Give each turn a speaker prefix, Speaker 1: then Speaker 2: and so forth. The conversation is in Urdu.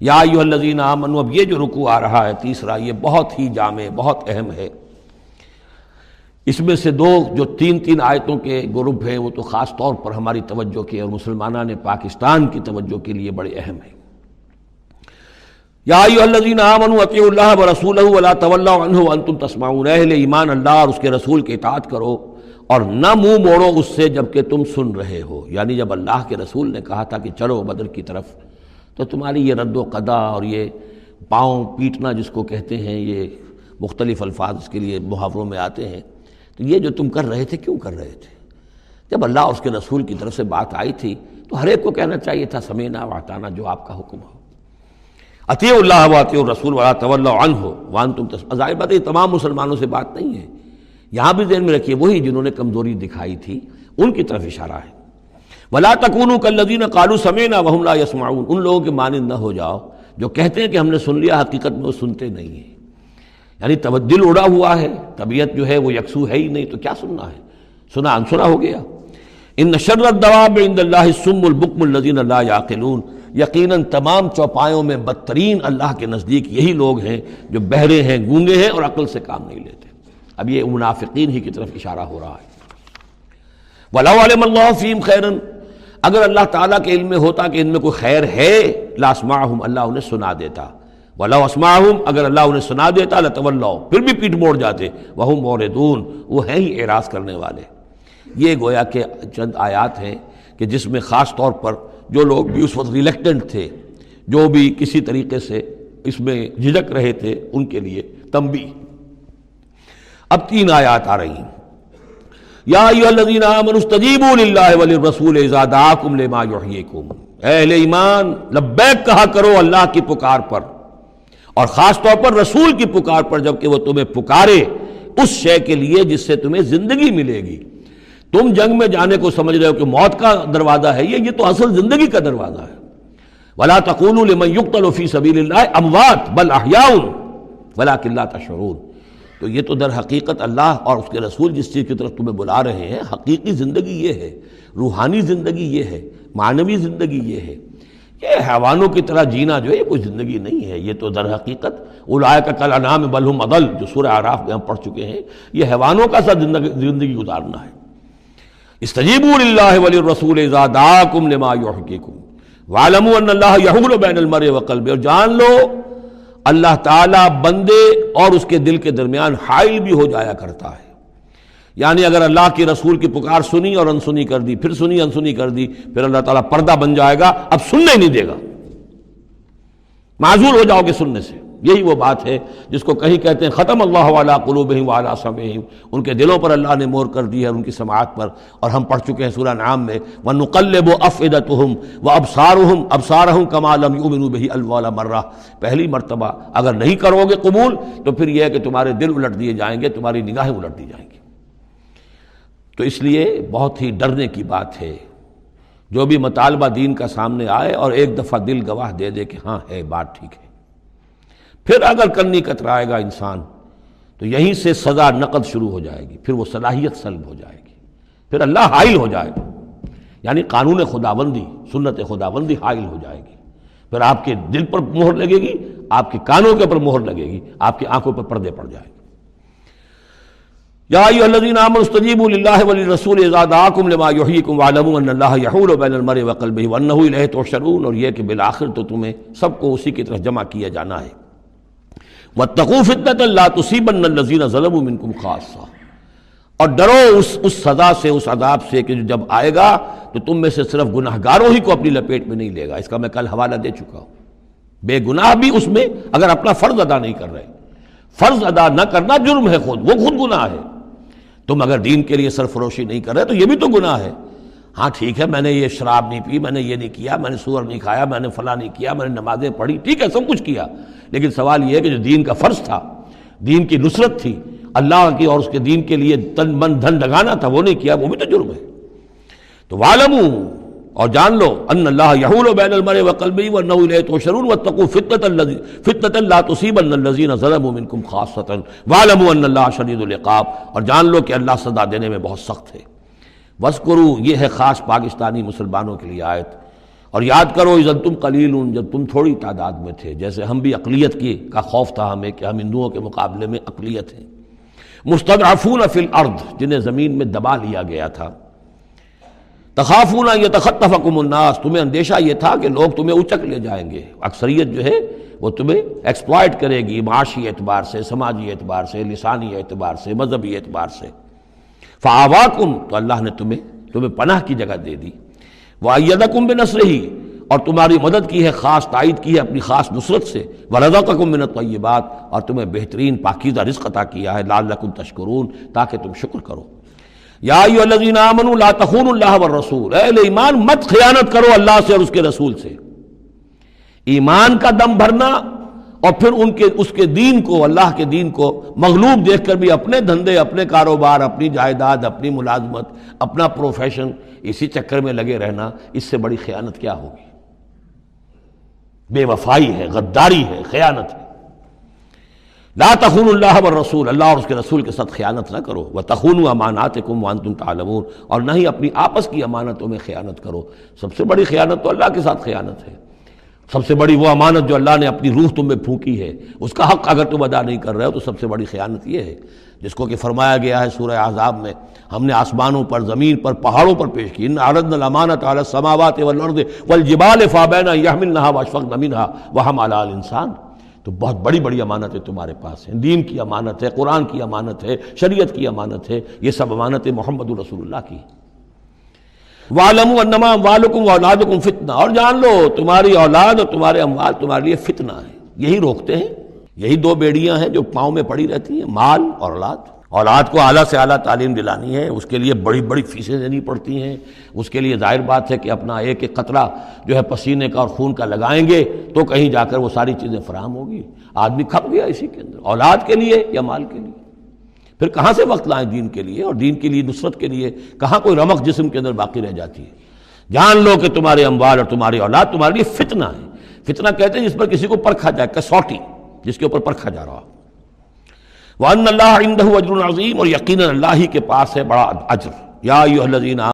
Speaker 1: یا ایھا الذین آمنوا، اب یہ جو رکوع آ رہا ہے تیسرا، یہ بہت ہی جامع، بہت اہم ہے۔ اس میں سے دو جو تین آیتوں کے گروپ ہیں وہ تو خاص طور پر ہماری توجہ کے اور مسلمانان پاکستان کی توجہ کے لیے بڑے اہم ہیں۔ یا ایھا الذین آمنوا اطیعوا اللہ ورسولہ ولا تولوا عنہ وانتم تسمعون، اہل ایمان اللہ اور اس کے رسول کی اطاعت کرو اور نہ منہ موڑو اس سے جبکہ تم سن رہے ہو۔ یعنی جب اللہ کے رسول نے کہا تھا کہ چلو بدر کی طرف، تو تمہاری یہ رد و قدا اور یہ پاؤں پیٹنا جس کو کہتے ہیں، یہ مختلف الفاظ اس کے لیے محاوروں میں آتے ہیں، تو یہ جو تم کر رہے تھے کیوں کر رہے تھے؟ جب اللہ اور اس کے رسول کی طرف سے بات آئی تھی تو ہر ایک کو کہنا چاہیے تھا سمیعنا واطعنا، جو آپ کا حکم ہو۔ اطیعوا اللہ واطیعوا الرسول ولا تولوا عنہ وانتم تسمعون، ظاہر بات ہے یہ تمام مسلمانوں سے بات نہیں ہے، یہاں بھی ذہن میں رکھیے وہی جنہوں نے کمزوری دکھائی تھی ان کی طرف اشارہ ہے۔ ولا تکونوا کالذین قالوا سمعنا وهم لا يسمعون، ان لوگوں کے مانند نہ ہو جاؤ جو کہتے ہیں کہ ہم نے سن لیا، حقیقت میں وہ سنتے نہیں ہیں۔ یعنی دل اڑا ہوا ہے، طبیعت جو ہے وہ یکسو ہے ہی نہیں، تو کیا سننا ہے؟ سنا انسنا ہو گیا۔ ان شر الدواب عند اللہ الصم البکم الذین لا یعقلون، یقیناً تمام چوپایوں میں بدترین اللہ کے نزدیک یہی لوگ ہیں جو بہرے ہیں، گونگے ہیں اور عقل سے کام نہیں لیتے۔ اب یہ منافقین ہی کی طرف اشارہ ہو رہا ہے۔ وَلَوْ عَلِمَ اللَّهُ فِيهِمْ خَيْرًا، اگر اللہ تعالیٰ کے علم میں ہوتا کہ ان میں کوئی خیر ہے، لَأَسْمَعَهُمْ، اللہ انہیں سنا دیتا۔ وَلَوْ أَسْمَعَهُمْ، اگر اللہ انہیں سنا دیتا، لَتَوَلَّوْا، پھر بھی پیٹ موڑ جاتے، وَهُمْ مُعْرِضُونَ، وہ ہیں ہی اعراض کرنے والے۔ یہ گویا کہ چند آیات ہیں کہ جس میں خاص طور پر جو لوگ بھی اس وقت ریلیکٹنٹ تھے، جو بھی کسی طریقے سے اس میں جھجک رہے تھے، ان کے لیے تنبیہ۔ اب تین آیات آ رہی ہیں۔ یا ایھا الذین آمنوا استجیبوا للہ وللرسول اذا دعاکم لما یحییکم، اہل ایمان لبیک کہا کرو اللہ کی پکار پر، اور خاص طور پر رسول کی پکار پر جبکہ وہ تمہیں پکارے اس شے کے لیے جس سے تمہیں زندگی ملے گی۔ تم جنگ میں جانے کو سمجھ رہے ہو کہ موت کا دروازہ ہے، یہ تو اصل زندگی کا دروازہ ہے۔ ولا تقولوا لمن يقتل في سبيل الله اموات بل احیاء ولكن لا تشعرون، تو یہ تو در حقیقت اللہ اور اس کے رسول جس چیز کی طرف تمہیں بلا رہے ہیں، حقیقی زندگی یہ ہے، روحانی زندگی یہ ہے، معنوی زندگی یہ ہے۔ یہ حیوانوں کی طرح جینا جو ہے یہ کوئی زندگی نہیں ہے، یہ تو در حقیقت اولئک کالانعام بل هم اضل، جو سورہ اعراف میں ہم پڑھ چکے ہیں، یہ حیوانوں کا سا زندگی گزارنا ہے۔ استجیبوا للہ وللرسول اذا دعاکم لما یحییکم واعلموا ان اللہ یحول بین المرء وقلبہ، اور جان لو اللہ تعالیٰ بندے اور اس کے دل کے درمیان حائل بھی ہو جایا کرتا ہے۔ یعنی اگر اللہ کے رسول کی پکار سنی اور انسنی کر دی، پھر سنی انسنی کر دی، پھر اللہ تعالیٰ پردہ بن جائے گا، اب سننے نہیں دے گا، معذور ہو جاؤ گے سننے سے۔ یہی وہ بات ہے جس کو کہیں کہتے ہیں ختم اللہ علی قلوبہم وعلی سمعہم، ان کے دلوں پر اللہ نے مہر کر دی ہے، ان کی سماعت پر، اور ہم پڑھ چکے ہیں سورہ انعام میں وَنُقَلِّبُ أَفْئِدَتُهُمْ وَأَبْصَارُهُمْ أَبْصَارَهُمْ كَمَا لَمْ يُؤْمِنُوا بِهِ أَوَّلَ مَرَّةٍ، پہلی مرتبہ اگر نہیں کرو گے قبول تو پھر یہ ہے کہ تمہارے دل الٹ دیے جائیں گے، تمہاری نگاہیں الٹ دی جائیں گی۔ تو اس لیے بہت ہی ڈرنے کی بات ہے جو بھی مطالبہ دین کا سامنے آئے اور ایک دفعہ دل گواہ دے دے کہ ہاں ہے بات ٹھیک ہے، پھر اگر کرنی کترائے گا انسان تو یہیں سے سزا نقد شروع ہو جائے گی، پھر وہ صلاحیت سلب ہو جائے گی، پھر اللہ حائل ہو جائے گا، یعنی قانون خداوندی، سنت خداوندی حائل ہو جائے گی، پھر آپ کے دل پر مہر لگے گی، آپ کے کانوں کے اوپر مہر لگے گی، آپ کی آنکھوں پر پردے پڑ جائیں گے۔ یا ایھا الذین آمنوا استجیبوا للہ وللرسول اذا دعاکم لما یحییکم واعلموا ان اللہ یحول بین المرء وقلبہ وانہ الیہ تحشرون، اور یہ کہ بالآخر تو تمہیں سب کو اسی کی طرف جمع کیا جانا ہے۔ واتقوا فتنة لا تصیبن الذین ظلموا منکم خاصہ، اور ڈرو اس سزا سے، اس عذاب سے کہ جو جب آئے گا تو تم میں سے صرف گناہگاروں ہی کو اپنی لپیٹ میں نہیں لے گا۔ اس کا میں کل حوالہ دے چکا ہوں، بے گناہ بھی اس میں اگر اپنا فرض ادا نہیں کر رہے، فرض ادا نہ کرنا جرم ہے، وہ خود گناہ ہے۔ تم اگر دین کے لیے سرفروشی نہیں کر رہے تو یہ بھی تو گناہ ہے۔ ہاں ٹھیک ہے، میں نے یہ شراب نہیں پی، میں نے یہ نہیں کیا، میں نے سور نہیں کھایا، میں نے فلاں نہیں کیا، میں نے نمازیں پڑھی، ٹھیک ہے سب کچھ کیا، لیکن سوال یہ ہے کہ جو دین کا فرض تھا، دین کی نصرت تھی، اللہ کی اور اس کے دین کے لیے تن من دھن لگانا تھا، وہ نہیں کیا، وہ بھی تو جرم ہے۔ تو وَاعْلَمُوا، اور جان لو، ان اللہ یحول بین المرء وقلبہ وانہ الیہ تحشرون واتقوا فتنة لا تصیبن الذین ظلموا منکم خاصۃ واعلموا ان اللہ شدید العقاب، اور جان لو کہ اللہ سزا دینے میں بہت سخت ہے۔ وَاذْكُرُوا، یہ ہے خاص پاکستانی مسلمانوں کے لیے آیت، اور یاد کرو اذ انتم قلیل، جب تم تھوڑی تعداد میں تھے، جیسے ہم بھی اقلیت کی کا خوف تھا ہمیں کہ ہم ہندوؤں کے مقابلے میں اقلیت ہیں، مستضعفون فی الارض، جنہیں زمین میں دبا لیا گیا تھا، تخافون ان یتخطفکم الناس، تمہیں اندیشہ یہ تھا کہ لوگ تمہیں اچک لے جائیں گے، اکثریت جو ہے وہ تمہیں ایکسپلائٹ کرے گی معاشی اعتبار سے، سماجی اعتبار سے، لسانی اعتبار سے، مذہبی اعتبار سے، فآواکم، تو اللہ نے تمہیں پناہ کی جگہ دے دی، وأیدکم بنصرہ، اور تمہاری مدد کی ہے، خاص تائید کی ہے اپنی خاص نصرت سے، ورزقکم من الطیبات، اور تمہیں بہترین پاکیزہ رزق عطا کیا ہے، لعلکم تشکرون، تاکہ تم شکر کرو۔ یا ایھا الذین آمنوا لا تخونوا اللہ والرسول، اے اہل ایمان مت خیانت کرو اللہ سے اور اس کے رسول سے۔ ایمان کا دم بھرنا اور پھر اس کے دین کو، اللہ کے دین کو مغلوب دیکھ کر بھی اپنے دھندے، اپنے کاروبار، اپنی جائیداد، اپنی ملازمت، اپنا پروفیشن، اسی چکر میں لگے رہنا، اس سے بڑی خیانت کیا ہوگی؟ بے وفائی ہے، غداری ہے، خیانت ہے۔ لا تخونوا اللہ والرسول، اللہ اور اس کے رسول کے ساتھ خیانت نہ کرو، وتخونوا اماناتکم وانتم تعلمون، اور نہ ہی اپنی آپس کی امانتوں میں خیانت کرو۔ سب سے بڑی خیانت تو اللہ کے ساتھ خیانت ہے، سب سے بڑی وہ امانت جو اللہ نے اپنی روح تم میں پھونکی ہے، اس کا حق اگر تم ادا نہیں کر رہے ہو تو سب سے بڑی خیانت یہ ہے، جس کو کہ فرمایا گیا ہے سورہ احزاب میں، ہم نے آسمانوں پر، زمین پر، پہاڑوں پر پیش کی، ان عرضنا الامانۃ علی السماوات والارض والجبال فابین ان یحملنها واشفقن منها وحملها الانسان، تو بہت بڑی بڑی امانتیں تمہارے پاس ہیں، دین کی امانت ہے، قرآن کی امانت ہے، شریعت کی امانت ہے، یہ سب امانتیں محمد رسول اللہ کی۔ وَاعْلَمُوا أَنَّمَا أَمْوَالُكُمْ وَأَوْلَادُكُمْ فِتْنَةٌ، اور جان لو تمہاری اولاد اور تمہارے اموال تمہارے لیے فتنہ ہے، یہی روکتے ہیں، یہی دو بیڑیاں ہیں جو پاؤں میں پڑی رہتی ہیں، مال اور اولاد۔ اولاد کو اعلیٰ سے اعلیٰ تعلیم دلانی ہے، اس کے لیے بڑی بڑی فیسیں دینی پڑتی ہیں، اس کے لیے ظاہر بات ہے کہ اپنا ایک ایک قطرہ جو ہے پسینے کا اور خون کا لگائیں گے تو کہیں جا کر وہ ساری چیزیں فراہم ہوگی۔ آدمی کھپ گیا اسی کے اندر، اولاد کے لیے یا مال کے لیے، پھر کہاں سے وقت لائیں دین کے لیے، اور دین کے لیے نصرت کے لیے کہاں کوئی رمق جسم کے اندر باقی رہ جاتی ہے۔ جان لو کہ تمہارے اموال اور تمہاری اولاد تمہارے لیے فتنہ ہے۔ فتنہ کہتے ہیں جس پر کسی کو پرکھا جائے، کسوٹی جس کے اوپر پرکھا جا رہا ہو۔ وَأَنَّ اللَّهَ عِندَهُ أَجْرٌ عَظِيمٌ، اور یقیناً اللہ ہی کے پاس ہے بڑا اجر۔ یا ایھا الذین